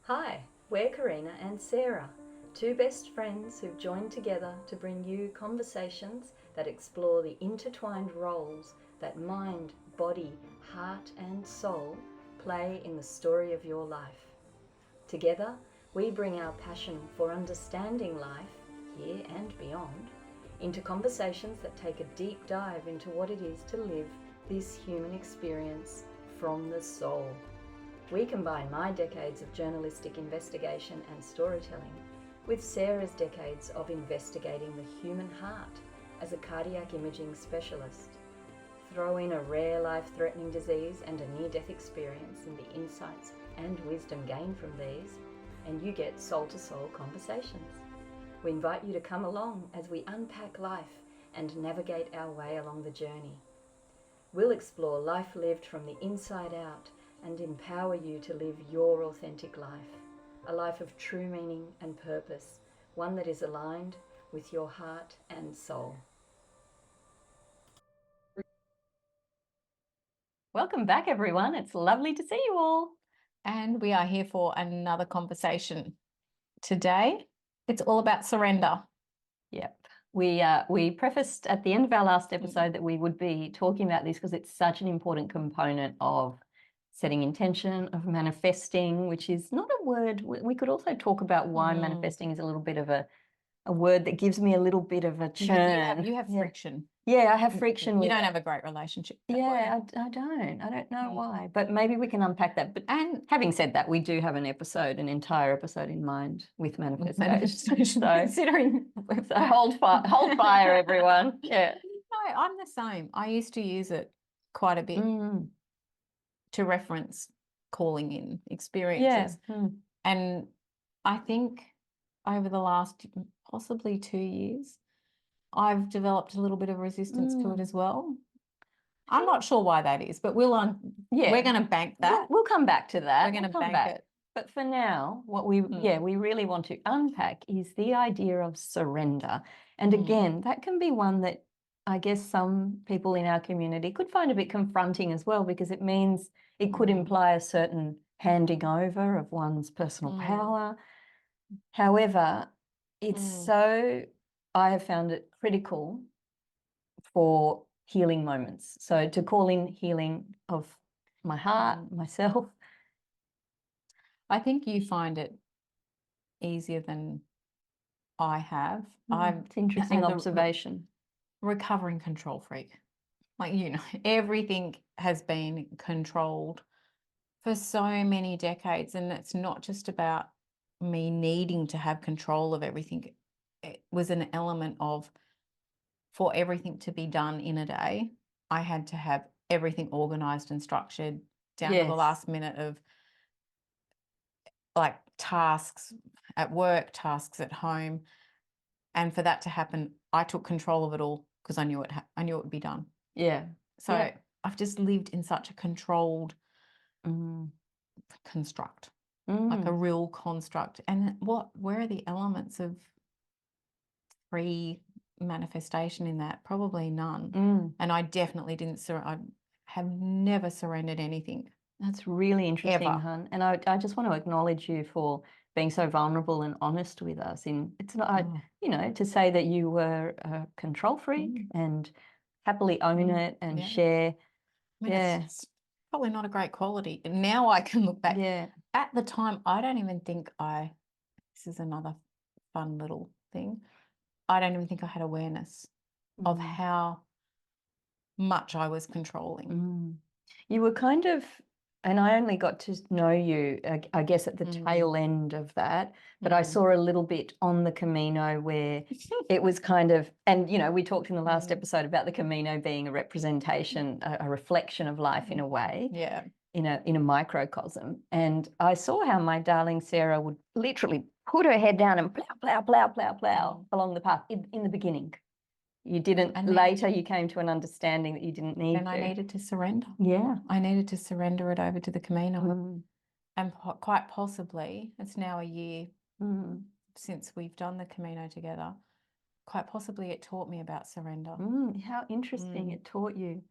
Hi, we're Karina and Sarah, two best friends who've joined together to bring you conversations that explore the intertwined roles that mind, body, heart, and soul play in the story of your life. Together, we bring our passion for understanding life, here and beyond, into conversations that take a deep dive into what it is to live this human experience from the soul. We combine my decades of journalistic investigation and storytelling with Sarah's decades of investigating the human heart as a cardiac imaging specialist. Throw in a rare life-threatening disease and a near-death experience and the insights and wisdom gained from these, and you get soul-to-soul conversations. We invite you to come along as we unpack life and navigate our way along the journey. We'll explore life lived from the inside out and empower you to live your authentic life, a life of true meaning and purpose, one that is aligned with your heart and soul. Welcome back, everyone. It's lovely to see you all. And we are here for another conversation. Today, it's all about surrender. Yep. We prefaced at the end of our last episode that we would be talking about this because it's such an important component of setting intention, of manifesting, which is not a word. We could also talk about why manifesting is a little bit of a word that gives me a little bit of a churn. You have friction. Yeah, I have friction. You don't have a great relationship. Yeah, I don't know why, but maybe we can unpack that. But and having said that, we do have an entire episode in mind with manifestation. So considering, so hold fire, everyone. Yeah. No, I'm the same. I used to use it quite a bit to reference calling in experiences. Yeah. And I think over the last possibly 2 years, I've developed a little bit of resistance to it as well. I'm not sure why that is, but we're going to bank that. We'll come back to that. We're going to bank it. But for now, what we really want to unpack is the idea of surrender. And again, that can be one that I guess some people in our community could find a bit confronting as well, because it means it could imply a certain handing over of one's personal power. However, it's I have found it critical for healing moments. So to call in healing of my heart, myself. I think you find it easier than I have. It's an interesting observation. Recovering control freak. Like, everything has been controlled for so many decades. And it's not just about me needing to have control of everything. It was an element of, for everything to be done in a day, I had to have everything organized and structured down to the last minute of like tasks at work, tasks at home. And for that to happen, I took control of it all because I knew it would be done. Yeah. So I've just lived in such a controlled construct, like a real construct. And where are the elements of free manifestation in that? Probably none. And I definitely I have never surrendered anything. That's really interesting, Ever. hun. And I just want to acknowledge you for being so vulnerable and honest with us. It's not, to say that you were a control freak and happily own it and share. It's probably not a great quality. And now I can look back. Yeah. At the time, I don't even think this is another fun little thing. I don't even think I had awareness of how much I was controlling. You were kind of, and I only got to know you, I guess, at the tail end of that, but I saw a little bit on the Camino where it was kind of, and, we talked in the last episode about the Camino being a representation, a reflection of life in a way. Yeah. In a microcosm. And I saw how my darling Sarah would literally put her head down and plow along the path in the beginning. You didn't, and later you came to an understanding that you didn't need to. And I needed to surrender. Yeah. I needed to surrender it over to the Camino. And quite possibly, it's now a year since we've done the Camino together, quite possibly it taught me about surrender. How interesting it taught you.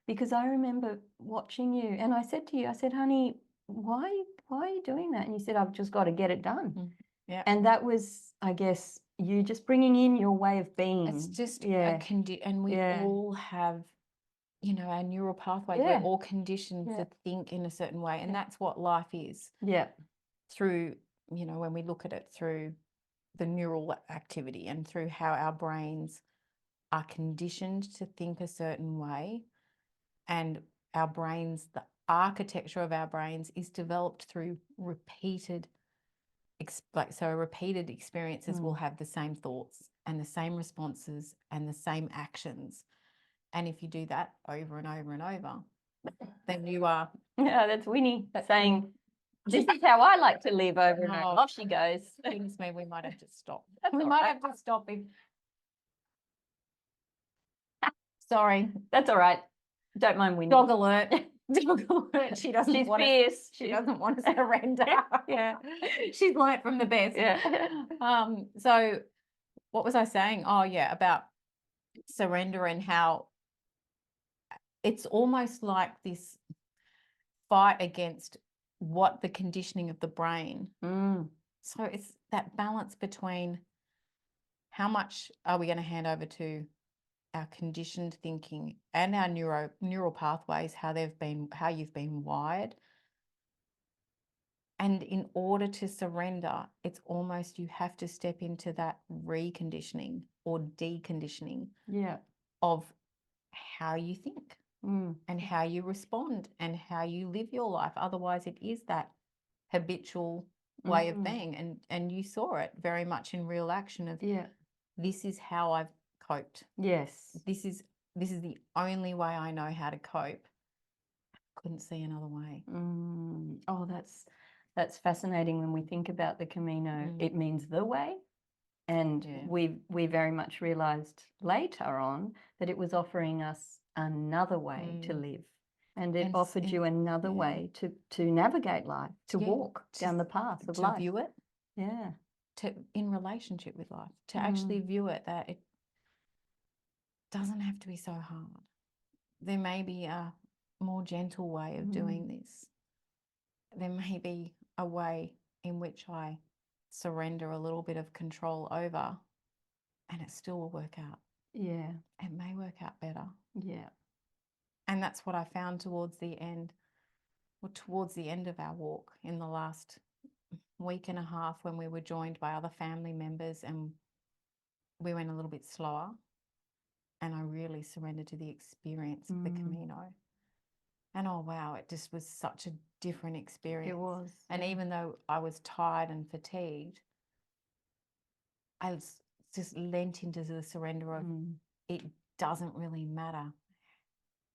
Because I remember watching you and I said to you, honey, why why are you doing that? And you said, I've just got to get it done. Yeah. And that was, I guess, you just bringing in your way of being. It's just yeah. and we Yeah. all have, you know, our neural pathways. Yeah. We're all conditioned Yeah. to think in a certain way, and Yeah. that's what life is. Yeah. Through, you know, when we look at it through the neural activity and through how our brains are conditioned to think a certain way, and our brains, the architecture of our brains is developed through repeated experiences will have the same thoughts and the same responses and the same actions. And if you do that over and over and over, then you are. Yeah, that's Winnie saying, this is how I like to live over and over. Oh, Off she goes. Goodness me, we might have to stop. That's We all might right. have to stop if. Sorry. That's all right. Don't mind Winnie. Dog alert. Dog alert. She doesn't She's want fierce. She doesn't want to surrender. Yeah. She's learnt from the best. Yeah. So what was I saying? Oh yeah, about surrender and how it's almost like this fight against what the conditioning of the brain. So it's that balance between how much are we going to hand over to our conditioned thinking and our neural pathways, how you've been wired. And in order to surrender, it's almost you have to step into that reconditioning or deconditioning of how you think and how you respond and how you live your life. Otherwise, it is that habitual way of being. And you saw it very much in real action of this is how I've coped. Yes. This is the only way I know how to cope. Couldn't see another way. Oh, that's fascinating when we think about the Camino. It means the way. And we very much realized later on that it was offering us another way to live. And it offered you another way to navigate life, to walk down the path of life. To view it. Yeah. In relationship with life. To actually view it that it doesn't have to be so hard. There may be a more gentle way of doing this. There may be a way in which I surrender a little bit of control over and it still will work out. Yeah. It may work out better. Yeah. And that's what I found towards the end of our walk in the last week and a half when we were joined by other family members and we went a little bit slower. And I really surrendered to the experience of the Camino. And oh, wow, it just was such a different experience. It was. And even though I was tired and fatigued, I was just lent into the surrender of it doesn't really matter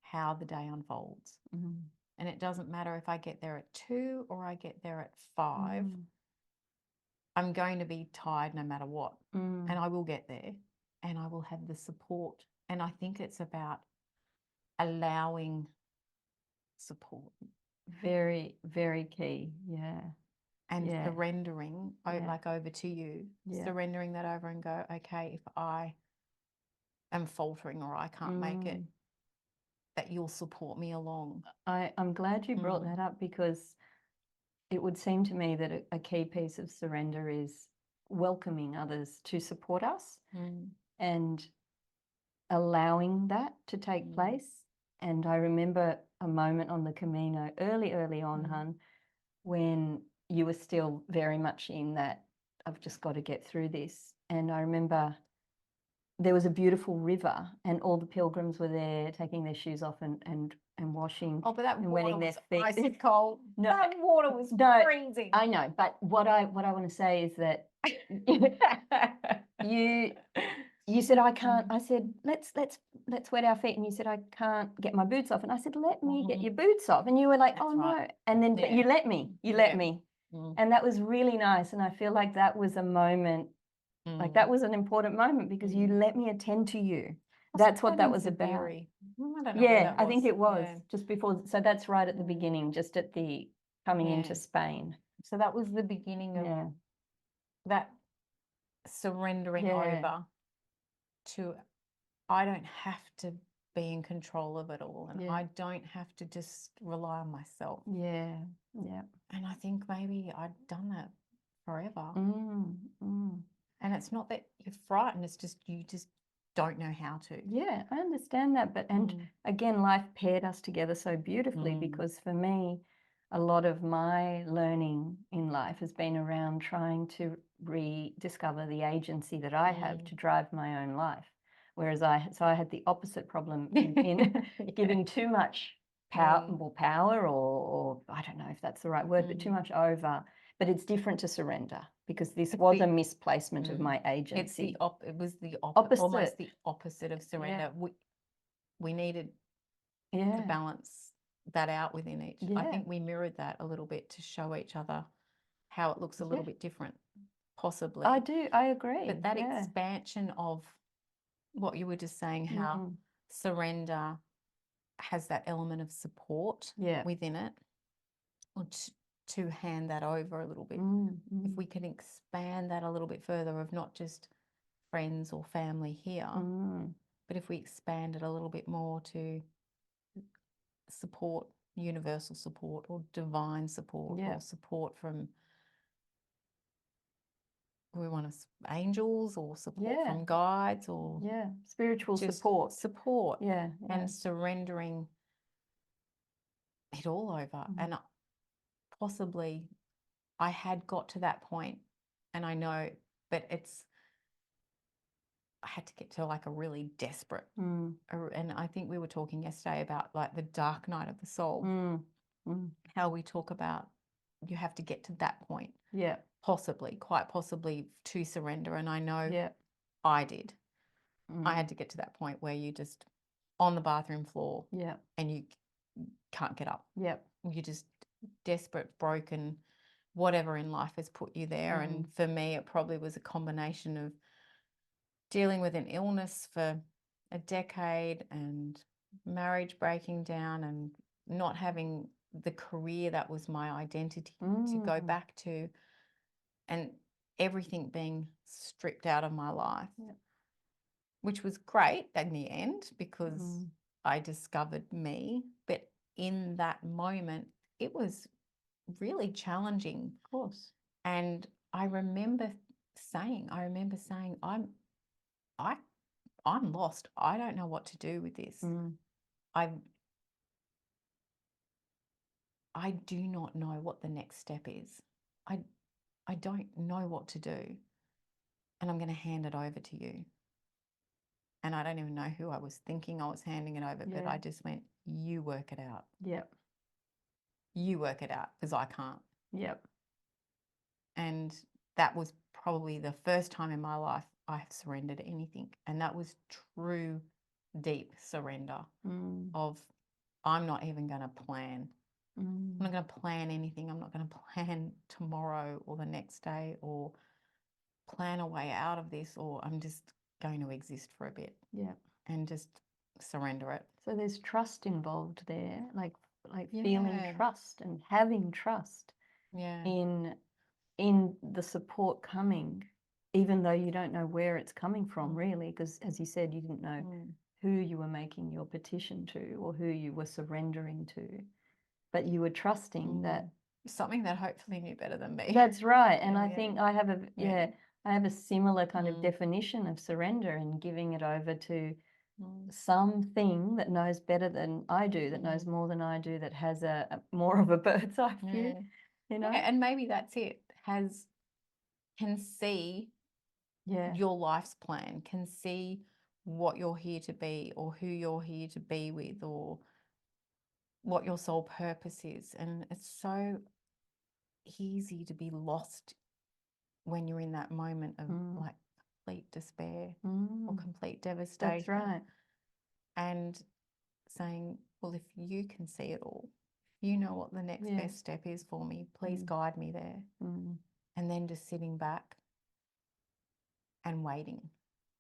how the day unfolds. And it doesn't matter if I get there at 2 or I get there at 5. I'm going to be tired no matter what. And I will get there and I will have the support. And I think it's about allowing support. Very, very key. Yeah. And surrendering, like over to you, surrendering that over and go, okay, if I am faltering or I can't make it, that you'll support me along. I'm glad you brought that up because it would seem to me that a key piece of surrender is welcoming others to support us and allowing that to take place. And I remember a moment on the Camino early on, hun, when you were still very much in that, I've just got to get through this. And I remember there was a beautiful river and all the pilgrims were there taking their shoes off and washing. Oh, but that and water wetting their was feet. icy cold. No, that water was freezing. I know, but what I want to say is that you said I can't. I said let's wet our feet, and you said I can't get my boots off, and I said let me get your boots off, and you were like, That's oh right. no, and then but you let me, and that was really nice, and I feel like that was a moment, like that was an important moment because you let me attend to you. That's what that was about. I don't know Yeah, I think it was just before. So that's right at the beginning, just at the coming into Spain. So that was the beginning of that surrendering over to, I don't have to be in control of it all and I don't have to just rely on myself. Yeah. And I think maybe I'd done that forever. And it's not that you're frightened, it's just you just don't know how to. Yeah, I understand that. But, and again, life paired us together so beautifully, because for me, a lot of my learning in life has been around trying to rediscover the agency that I have to drive my own life. Whereas I had the opposite problem in giving too much power, or I don't know if that's the right word, but too much over. But it's different to surrender, because this was a misplacement of my agency. It was the Opposite. almost the opposite of surrender. We needed to balance that out within each. I think we mirrored that a little bit to show each other how it looks a little bit different, possibly. I agree. But that expansion of what you were just saying, how surrender has that element of support within it, or to hand that over a little bit. If we can expand that a little bit further, of not just friends or family here, but if we expand it a little bit more to support, universal support, or divine support, or support from, we want angels, or support from guides, or spiritual just support. And surrendering it all over. And possibly I had got to that point, and I know, but I had to get to like a really desperate, and I think we were talking yesterday about like the dark night of the soul, how we talk about you have to get to that point, quite possibly, to surrender. And I know I did. I had to get to that point where you just on the bathroom floor, and you can't get up. You're just desperate, broken, whatever in life has put you there. And for me, it probably was a combination of dealing with an illness for a decade, and marriage breaking down, and not having the career that was my identity to go back to, and everything being stripped out of my life, which was great in the end, because I discovered me. But in that moment, it was really challenging. Of course. And I remember saying, I'm lost. I don't know what to do with this. I do not know what the next step is. I don't know what to do. And I'm going to hand it over to you. And I don't even know who I was thinking I was handing it over, but I just went, you work it out. You work it out, because I can't. And that was probably the first time in my life I have surrendered anything. And that was true, deep surrender of, I'm not even going to plan. I'm not going to plan anything. I'm not going to plan tomorrow or the next day, or plan a way out of this, or I'm just going to exist for a bit. And just surrender it. So there's trust involved there, like feeling trust and having trust in the support coming, even though you don't know where it's coming from, really, because as you said, you didn't know who you were making your petition to, or who you were surrendering to, but you were trusting that something that hopefully knew better than me. That's right. And I think I have a similar kind of definition of surrender, and giving it over to something that knows better than I do, that knows more than I do, that has a more of a bird's eye view, you know? And maybe that's it, can see your life's plan, can see what you're here to be, or who you're here to be with, or what your soul purpose is. And it's so easy to be lost when you're in that moment of like complete despair or complete devastation. That's right. And saying, well, if you can see it all, you know what the next best step is for me, please guide me there. And then just sitting back and waiting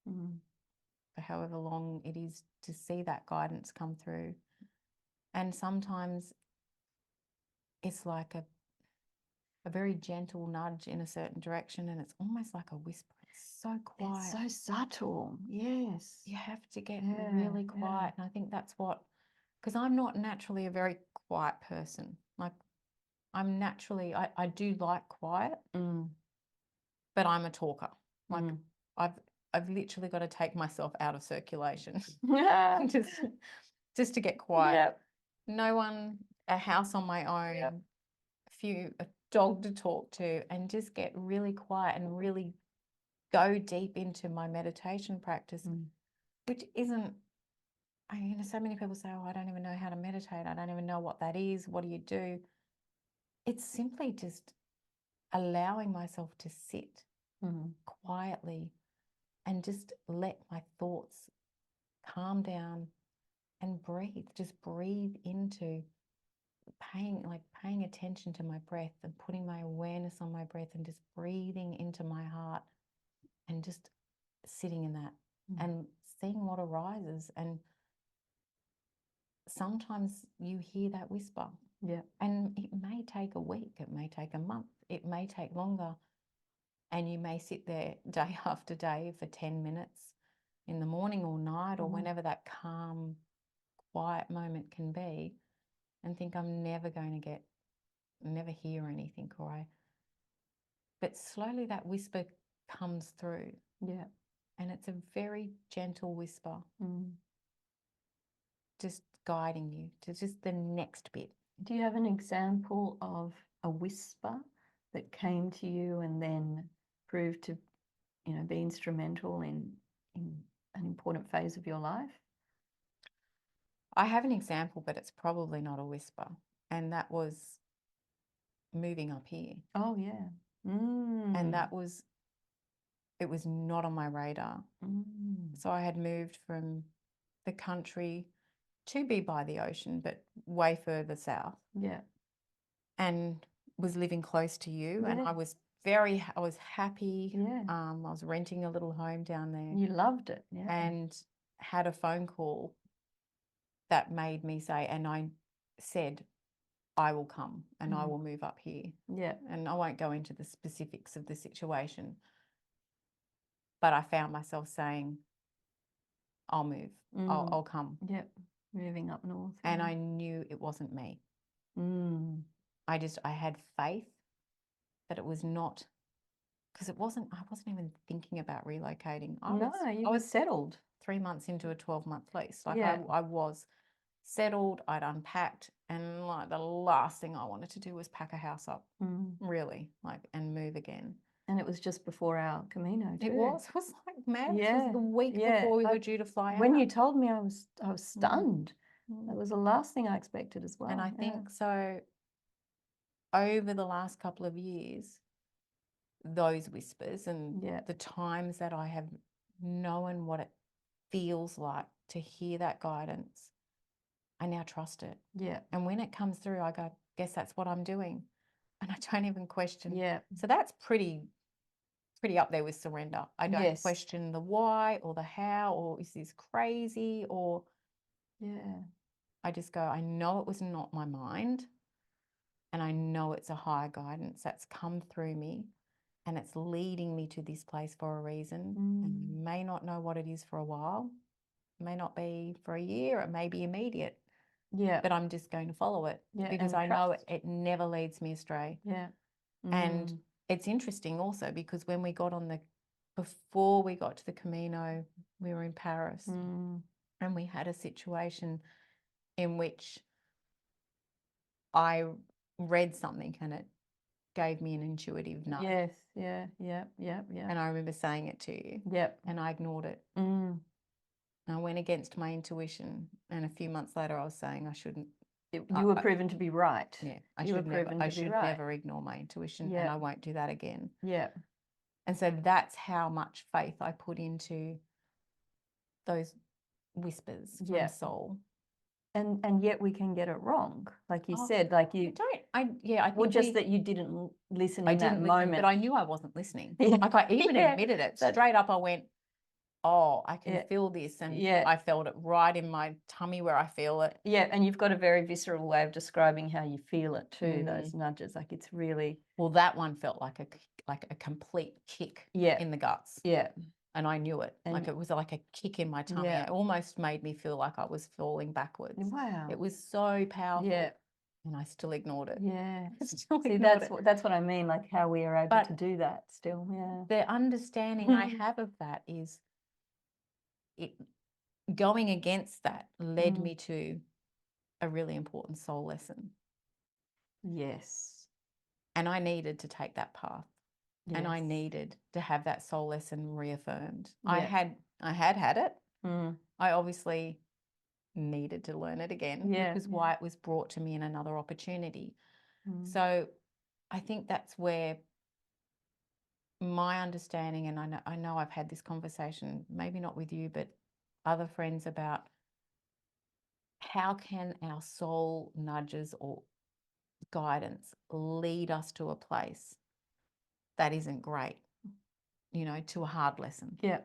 for however long it is to see that guidance come through. And sometimes it's like a very gentle nudge in a certain direction, and it's almost like a whisper. It's so quiet. It's so subtle. Yes. You have to get really quiet. And I think that's what, because I'm not naturally a very quiet person. Like, I'm naturally, I do like quiet, Mm. but I'm a talker. Like Mm. I've literally got to take myself out of circulation Yeah. just to get quiet. Yep. No one, a house on my own, Yep. a dog to talk to, and just get really quiet and really go deep into my meditation practice, Mm. which isn't, so many people say, oh, I don't even know how to meditate. I don't even know what that is. What do you do? It's simply just allowing myself to sit quietly and just let my thoughts calm down and breathe. Just breathe into paying attention to my breath and putting my awareness on my breath and just breathing into my heart and just sitting in that and seeing what arises. And sometimes you hear that whisper. Yeah. And it may take a week, it may take a month, it may take longer. And you may sit there day after day for 10 minutes in the morning or night or whenever that calm, quiet moment can be, and think, I'm never going to never hear anything, but slowly that whisper comes through. Yeah. And it's a very gentle whisper, Mm. just guiding you to just the next bit. Do you have an example of a whisper that came to you and then proved to, be instrumental in an important phase of your life? I have an example, but it's probably not a whisper. And that was moving up here. Oh, yeah. And it was not on my radar. So I had moved from the country to be by the ocean, but way further south. Yeah. And was living close to you. Yeah. And I was happy. Yeah. I was renting a little home down there. You loved it. Yeah. And had a phone call that made me say, and I said, I will come and I will move up here. Yeah. And I won't go into the specifics of the situation, but I found myself saying, I'll move. I'll come. Yep. Moving up north. And I knew it wasn't me. I had faith that it was not, because I wasn't even thinking about relocating. You were settled. 3 months into a 12-month lease. Yeah. I was settled, I'd unpacked, and like the last thing I wanted to do was pack a house up, really, and move again. And it was just before our Camino too. It was like mad. Yeah. It was the week before we were due to fly out. When you told me, I was stunned. That was the last thing I expected as well. And I think so over the last couple of years, those whispers and the times that I have known what it feels like to hear that guidance, I now trust it. Yeah. And when it comes through, I go, guess that's what I'm doing. And I don't even question. Yeah. So that's pretty up there with surrender. I don't question the why or the how or is this crazy or I just go, I know it was not my mind and I know it's a higher guidance that's come through me and it's leading me to this place for a reason. And I may not know what it is for a while. It may not be for a year. It may be immediate. Yeah. But I'm just going to follow it because I know it never leads me astray. Yeah. And it's interesting also because when we got before we got to the Camino, we were in Paris and we had a situation in which I read something and it gave me an intuitive nudge. Yes. Yeah. Yeah. Yeah. Yeah. And I remember saying it to you. Yep. And I ignored it. And I went against my intuition. And a few months later, I was saying I shouldn't. You were proven to be right. Yeah. I should never ignore my intuition. And I won't do that again. Yeah. And so that's how much faith I put into those whispers from soul. And yet we can get it wrong, like you said. Like you I think that you didn't listen in that moment. but I knew I wasn't listening. Like I even admitted it straight up. I went, oh, I can feel this, and I felt it right in my tummy where I feel it. Yeah, and you've got a very visceral way of describing how you feel it too. Those nudges, like it's really that one felt like a complete kick in the guts. Yeah. And I knew it. Like it was like a kick in my tummy. It almost made me feel like I was falling backwards. Wow. It was so powerful. Yeah. and I still ignored it. Yeah. I still See, ignored it. that's what I mean, like how we are able But to do that still. Yeah. the understanding I have of that is it going against that led me to a really important soul lesson. Yes. And I needed to take that path. And I Yes. needed to have that soul lesson reaffirmed. Yeah. I had it. Mm. I obviously needed to learn it again, Yeah, which was why it was brought to me in another opportunity. Mm. So I think that's where my understanding, and I know I've had this conversation, maybe not with you, but other friends, about how can our soul nudges or guidance lead us to a place that isn't great, to a hard lesson, Yeah.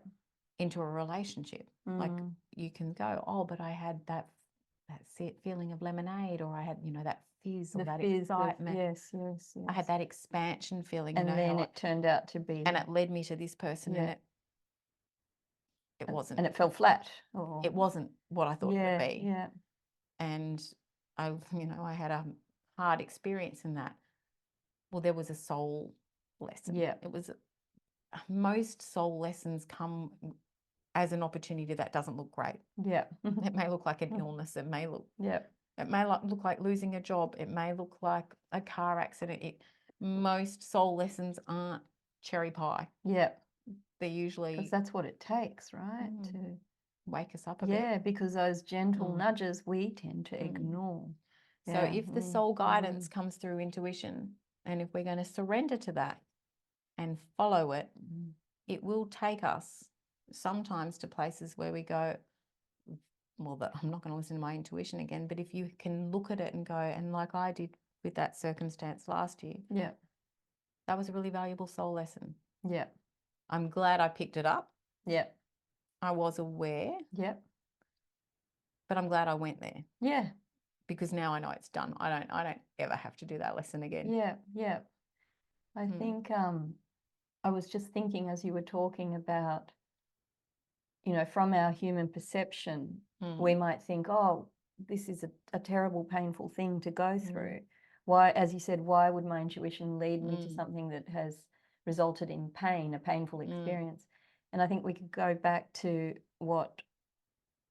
into a relationship. Like Mm. you can go, oh, but I had that feeling of lemonade, or I had, that fizz or The that fizz of, excitement. yes, yes, I had yes. that expansion feeling, And then how it turned out to be, and it led me to this person, and Yeah. it wasn't. and it fell flat. Or It wasn't what I thought it would be. yeah. And I had a hard experience in that. Well, there was a soul lesson. Yeah. It was most soul lessons come as an opportunity that doesn't look great. Yeah. It may look like an illness. It may look Yeah. It may look like losing a job. It may look like a car accident. Most soul lessons aren't cherry pie. Yeah. They're usually Because that's what it takes, right? To wake us up a bit. Yeah, because those gentle nudges we tend to ignore. So Yeah. if the soul guidance comes through intuition, and if we're going to surrender to that and follow it, it will take us sometimes to places where we go, well, I'm not going to listen to my intuition again. But if you can look at it and go, and like I did with that circumstance last year, Yeah. that was a really valuable soul lesson. Yeah. I'm glad I picked it up. Yeah. I was aware, Yeah. but I'm glad I went there, Yeah. because now I know it's done. I don't ever have to do that lesson again. Yeah. Yeah. I think I was just thinking as you were talking about, from our human perception, we might think, oh, this is a terrible, painful thing to go through. Why, as you said, why would my intuition lead me to something that has resulted in pain, a painful experience? And I think we could go back to what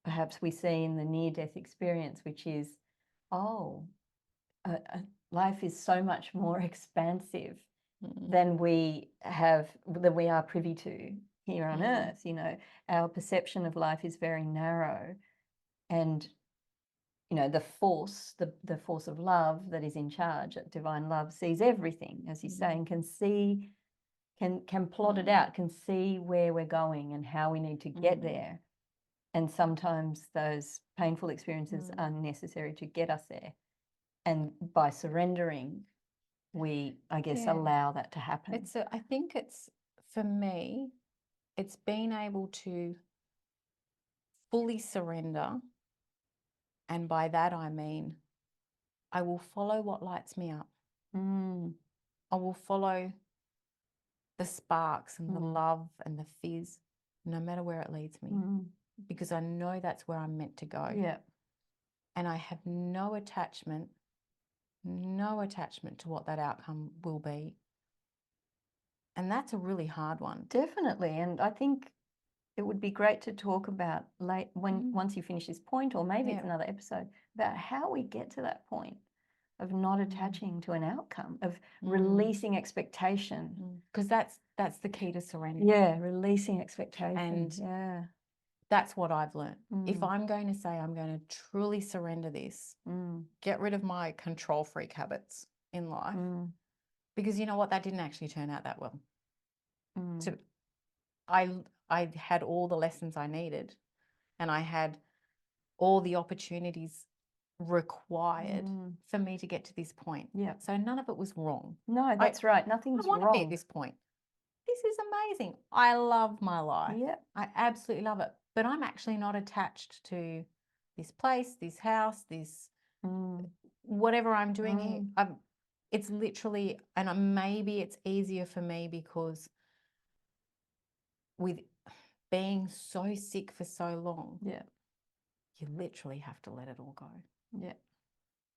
perhaps we see in the near-death experience, which is, life is so much more expansive than we are privy to here on earth. Our perception of life is very narrow, and the force of love that is in charge, that divine love, sees everything, as you say, and can plot it out, can see where we're going and how we need to get there. And sometimes those painful experiences are necessary to get us there. And by surrendering, we, I guess, allow that to happen. I think for me, it's being able to fully surrender. And by that, I mean, I will follow what lights me up. I will follow the sparks and the love and the fizz, no matter where it leads me, because I know that's where I'm meant to go. Yeah. And I have no attachment to what that outcome will be. And that's a really hard one. Definitely. And I think it would be great to talk about once you finish this point, or maybe it's another episode, about how we get to that point of not attaching to an outcome, of releasing expectation. Because that's the key to surrender. Yeah, releasing expectation. And that's what I've learned. If I'm going to say I'm going to truly surrender this, get rid of my control freak habits in life, because you know what, that didn't actually turn out that well. I had all the lessons I needed, and I had all the opportunities required for me to get to this point. Yeah. So none of it was wrong. No, that's right. Nothing's wrong. I want wrong. to be at this point. This is amazing. I love my life. Yeah. I absolutely love it. But I'm actually not attached to this place, this house, this whatever I'm doing here. It's literally, and maybe it's easier for me because with being so sick for so long, yeah, you literally have to let it all go. Yeah.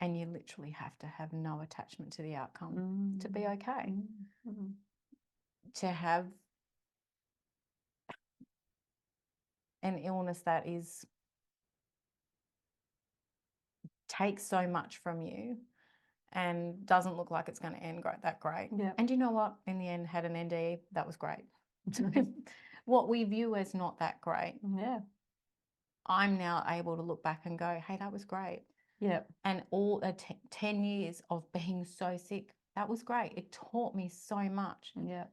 And you literally have to have no attachment to the outcome to be okay. To have an illness that takes so much from you and doesn't look like it's going to end that great. Yeah. And you know what? In the end, had an NDE, that was great. What we view as not that great, Yeah. I'm now able to look back and go, hey, that was great. Yeah. And all 10 years of being so sick, that was great. It taught me so much. Yeah.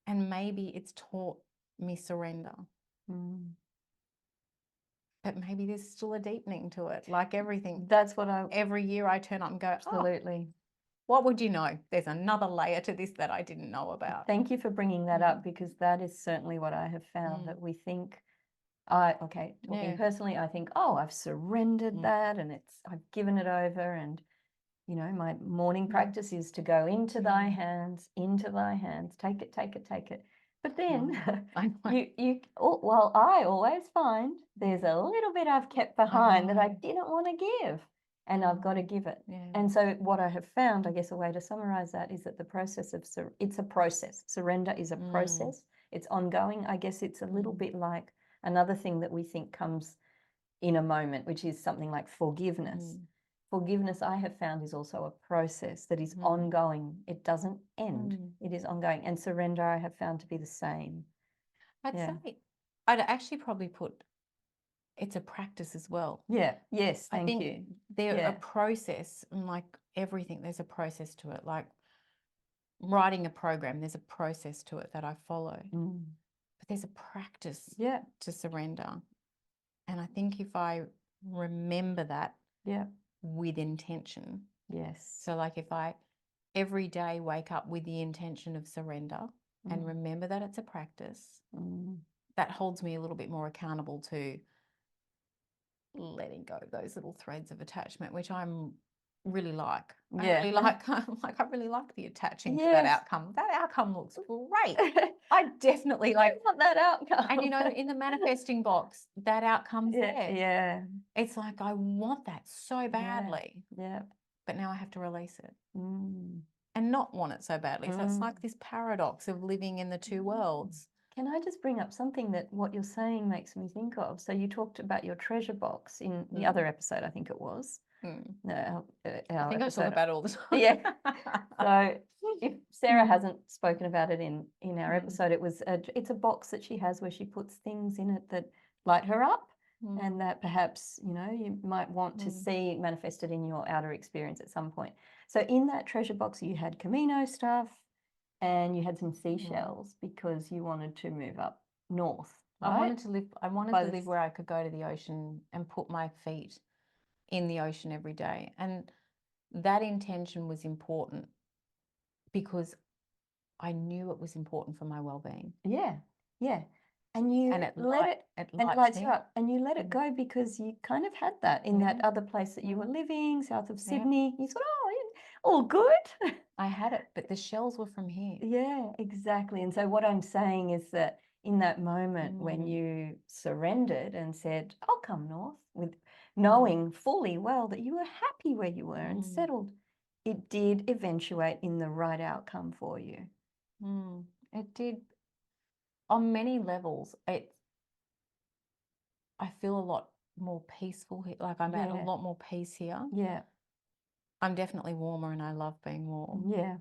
And maybe it's taught me surrender. But maybe there's still a deepening to it, like everything. That's what every year I turn up and go, absolutely. What would you know? There's another layer to this that I didn't know about. Thank you for bringing that up, because that is certainly what I have found, that we think, talking personally, I think, oh, I've surrendered that and I've given it over, and you know, my morning practice is to go into thy hands, take it, take it, take it. But then I always find there's a little bit I've kept behind that I didn't want to give, and I've got to give it. And so what I have found, I guess a way to summarize that, is that the process of it's a process. Surrender is a process. It's ongoing. I guess it's a little bit like another thing that we think comes in a moment, which is something like forgiveness. Forgiveness, I have found, is also a process that is ongoing. It doesn't end. It is ongoing. And surrender, I have found to be the same. I'd say, I'd actually probably put, it's a practice as well. Yeah. Yes. I think you. They're a process, and like everything, there's a process to it. Like writing a program, there's a process to it that I follow. But there's a practice to surrender. And I think if I remember that with intention. Yes. So like if I every day wake up with the intention of surrender and remember that it's a practice, that holds me a little bit more accountable to letting go of those little threads of attachment, which I'm really like. I really like, I really like the attaching to that outcome. That outcome looks great. I definitely want that outcome. And you know, in the manifesting box, that outcome's there. Yeah. It's like, I want that so badly. Yeah. But now I have to release it. And not want it so badly. So it's like this paradox of living in the two worlds. Can I just bring up something that what you're saying makes me think of? So you talked about your treasure box in the other episode, I think it was. I think I talk about it all the time. Yeah. So if Sarah hasn't spoken about it in our episode, it's a box that she has where she puts things in it that light her up, and that perhaps, you know, you might want to see manifested in your outer experience at some point. So in that treasure box, you had Camino stuff, and you had some seashells because you wanted to move up north. Right? I wanted to live where I could go to the ocean and put my feet in the ocean every day. And that intention was important because I knew it was important for my well-being. Yeah. Yeah. And you and it lights you up, and you let it go because you kind of had that in that other place that you were living, south of Sydney. You thought, oh, all good. I had it, but the shells were from here. Yeah, exactly. And so what I'm saying is that in that moment when you surrendered and said, I'll come north, with knowing fully well that you were happy where you were and settled, it did eventuate in the right outcome for you. It did. On many levels, I feel a lot more peaceful here. Like I'm at a lot more peace here. Yeah. I'm definitely warmer, and I love being warm. Yeah.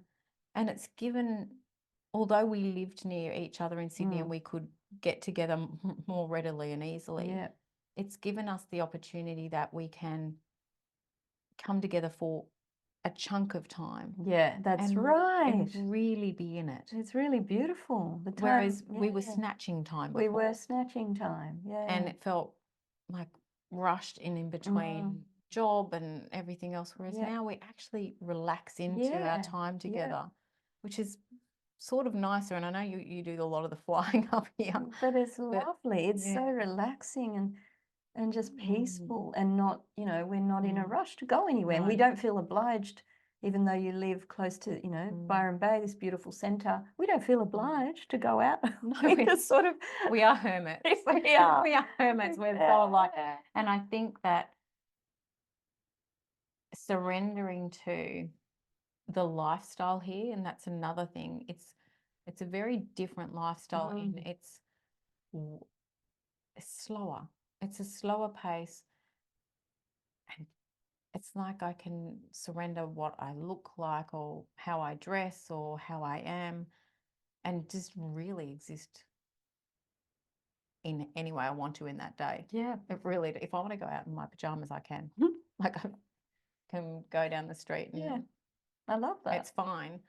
And it's given, although we lived near each other in Sydney and we could get together more readily and easily, it's given us the opportunity that we can come together for a chunk of time. Yeah, that's right. And really be in it. It's really beautiful. Whereas we were snatching time before. We were snatching time, And it felt like rushed in between job and everything else. Whereas now we actually relax into our time together, which is sort of nicer. And I know you do a lot of the flying up here. But it's lovely. It's so relaxing and just peaceful, and not, you know, we're not in a rush to go anywhere. And we don't feel obliged, even though you live close to, you know, Byron Bay, this beautiful centre. We don't feel obliged to go out. No, we are hermits. We are. We are hermits. We're so alike. And I think that surrendering to the lifestyle here, and that's another thing. It's a very different lifestyle in it's slower. It's a slower pace, and it's like I can surrender what I look like or how I dress or how I am, and just really exist in any way I want to in that day. Yeah. It really, if I want to go out in my pajamas, I can. Like I can go down the street and Yeah. I love that. it's fine.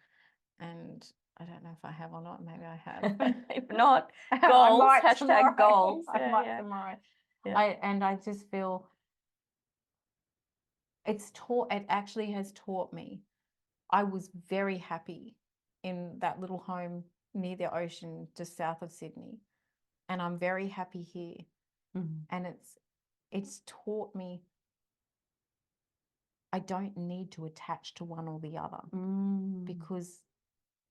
And I don't know if I have or not. Maybe I have. If not, I goals, might hashtag tomorrow. goals. I Yeah, might yeah. tomorrow. Yeah. I just feel it actually has taught me. I was very happy in that little home near the ocean just south of Sydney. And I'm very happy here. And it's taught me I don't need to attach to one or the other because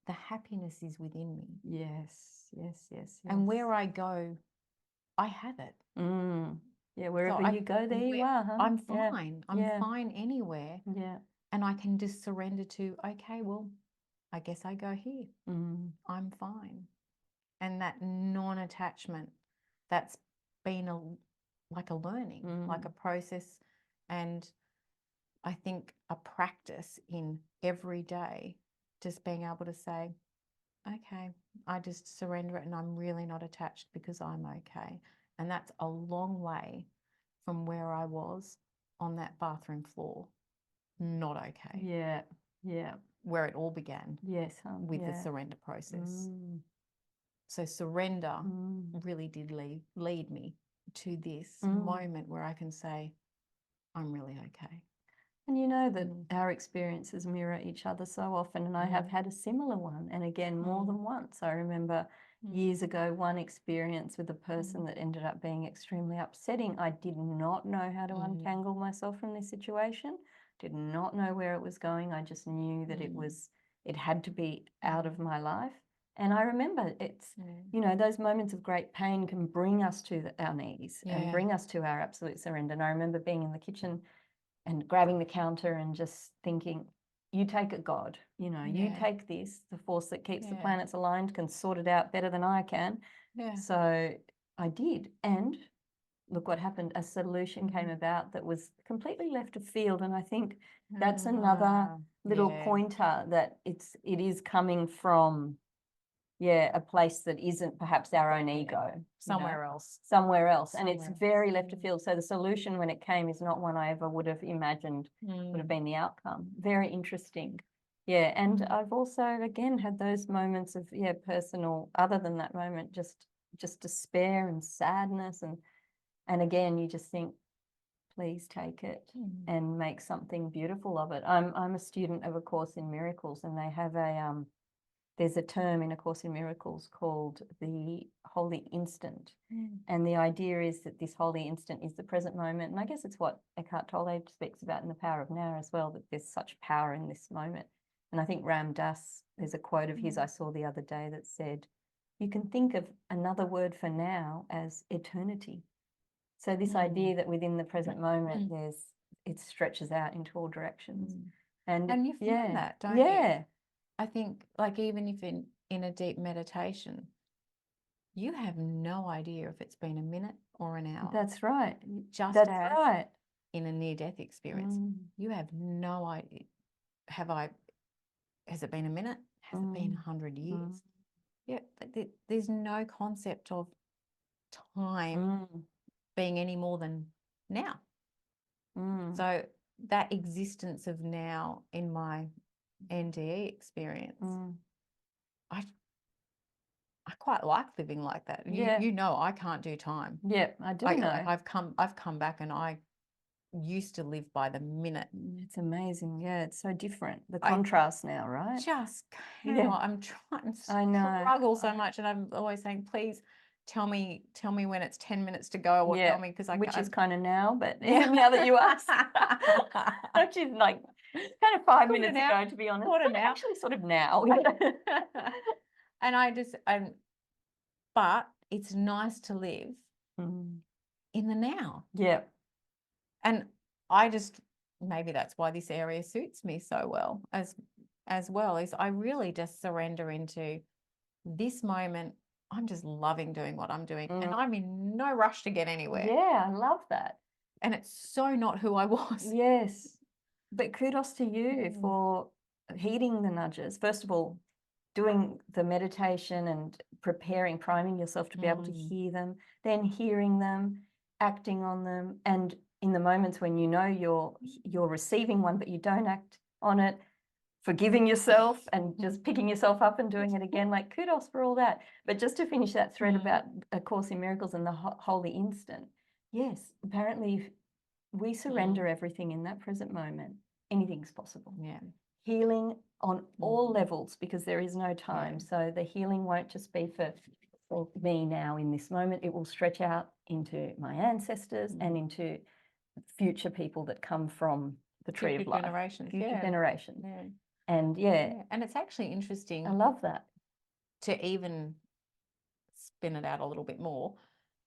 the happiness is within me. Yes, yes, yes, yes. And where I go, I have it. Yeah, wherever you go, there you are, huh? I'm fine. I'm Yeah. fine anywhere. Yeah. And I can just surrender to, okay, well, I guess I go here. I'm fine. And that non-attachment, that's been like a learning, like a process, and I think a practice in every day, just being able to say, okay, I just surrender it and I'm really not attached because I'm okay. And that's a long way from where I was on that bathroom floor, not okay. Yeah, yeah. Where it all began. Yes, with the surrender process. So surrender really did lead me to this moment where I can say, I'm really okay. And you know that our experiences mirror each other so often, and I have had a similar one, and again, more than once. I remember years ago, one experience with a person that ended up being extremely upsetting. I did not know how to untangle myself from this situation, did not know where it was going. I just knew that it had to be out of my life. And I remember you know, those moments of great pain can bring us to our knees and bring us to our absolute surrender. And I remember being in the kitchen and grabbing the counter and just thinking, you take it, God, you know, you take this, the force that keeps the planets aligned can sort it out better than I can. So I did. And look what happened. A solution came about that was completely left of field. And I think that's another little pointer that it is coming from, a place that isn't perhaps our own ego. Somewhere else. Somewhere else. And it's very left of field. So the solution when it came is not one I ever would have imagined would have been the outcome. Very interesting. Yeah. And I've also, again, had those moments of, personal, other than that moment, just despair and sadness. And again, you just think, please take it and make something beautiful of it. I'm a student of A Course in Miracles, and they have there's a term in A Course in Miracles called the holy instant. And the idea is that this holy instant is the present moment. And I guess it's what Eckhart Tolle speaks about in The Power of Now as well, that there's such power in this moment. And I think Ram Dass, there's a quote of his I saw the other day that said, you can think of another word for now as eternity. So this idea that within the present moment, it stretches out into all directions. And you find that, don't you? Yeah. I think, like, even if in a deep meditation, you have no idea if it's been a minute or an hour. That's right. Just That's as right. in a near-death experience, you have no idea. Has it been a minute? Has it been 100 years? Yeah, there's no concept of time being any more than now. So that existence of now in my NDE experience, I quite like living like that. You know, I can't do time. Yeah, I do know. I've come back, and I used to live by the minute. It's amazing. Yeah, it's so different. The contrast now, right? Just cannot. I'm trying to struggle so much, and I'm always saying, please tell me when it's 10 minutes to go, or tell me, because which is kind of now, but now that you ask, which is like kind of 5 minutes ago, to be honest. Actually, sort of now. And but it's nice to live in the now. Yeah. And I just maybe that's why this area suits me so well as well, is I really just surrender into this moment. I'm just loving doing what I'm doing, and I'm in no rush to get anywhere. Yeah, I love that. And it's so not who I was. Yes. But kudos to you for heeding the nudges. First of all, doing the meditation and preparing, priming yourself to be able to hear them, then hearing them, acting on them, and in the moments when you know you're receiving one but you don't act on it, forgiving yourself and just picking yourself up and doing it again. Like, kudos for all that. But just to finish that thread about A Course in Miracles and the holy instant, yes, apparently if we surrender everything in that present moment, anything's possible. Yeah. Healing on all levels, because there is no time. Yeah. So the healing won't just be for me now in this moment. It will stretch out into my ancestors and into future people that come from the tree of life. Generations. Future generations. Yeah. And and it's actually interesting. I love that. To even spin it out a little bit more,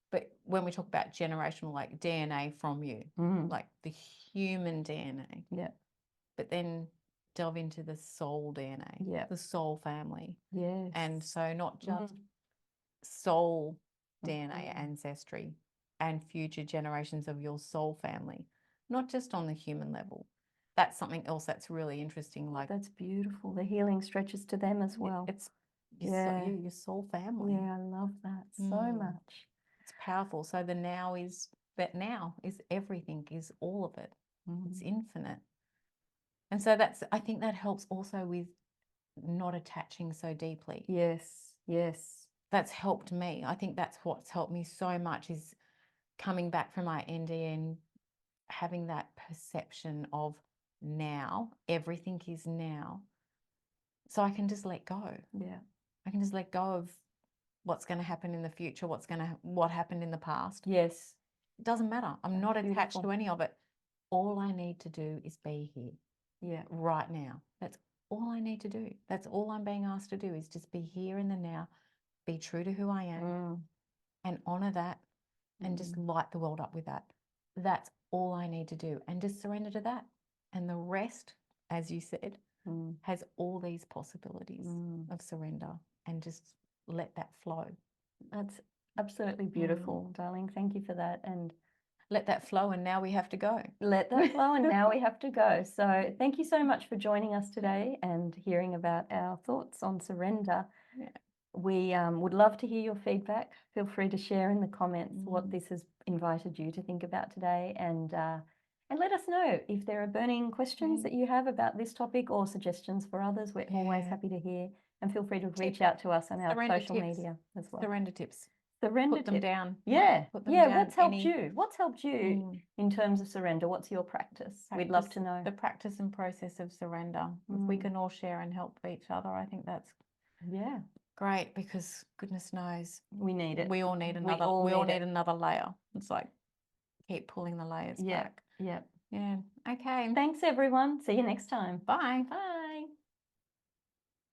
but when we talk about generational, like DNA from you, like the human DNA, but then delve into the soul DNA, the soul family, and so not just soul DNA ancestry and future generations of your soul family, not just on the human level. That's something else that's really interesting. Like, that's beautiful. The healing stretches to them as well. It's your soul family. Yeah, I love that so much. It's powerful. So the now is everything, is all of it. It's infinite. And so I think that helps also with not attaching so deeply. Yes, yes. That's helped me. I think that's what's helped me so much, is coming back from my NDN, having that perception of now, everything is now. So I can just let go. Yeah. I can just let go of what's going to happen in the future, what happened in the past. Yes. It doesn't matter. I'm not attached to any of it. All I need to do is be here. Yeah. Right now. That's all I need to do. That's all I'm being asked to do, is just be here in the now, be true to who I am, and honor that, and just light the world up with that. That's all I need to do, and just surrender to that. And the rest, as you said, has all these possibilities of surrender, and just let that flow. That's absolutely beautiful, darling. Thank you for that. And let that flow, and now we have to go. Let that flow, and now we have to go. So thank you so much for joining us today and hearing about our thoughts on surrender. Yeah. We would love to hear your feedback. Feel free to share in the comments what this has invited you to think about today, and let us know if there are burning questions that you have about this topic or suggestions for others. We're always happy to hear, and feel free to reach out to us on our social media as well. Surrender tips. Surrender Put them down. Yeah. Put them down. What's helped you? What's helped you in terms of surrender? What's your practice? We'd love to know. The practice and process of surrender. If we can all share and help each other, I think that's great, because goodness knows we need it. We all need another. We all need another layer. It's like keep pulling the layers back. Yeah. Okay. Thanks, everyone. See you next time. Bye. Bye.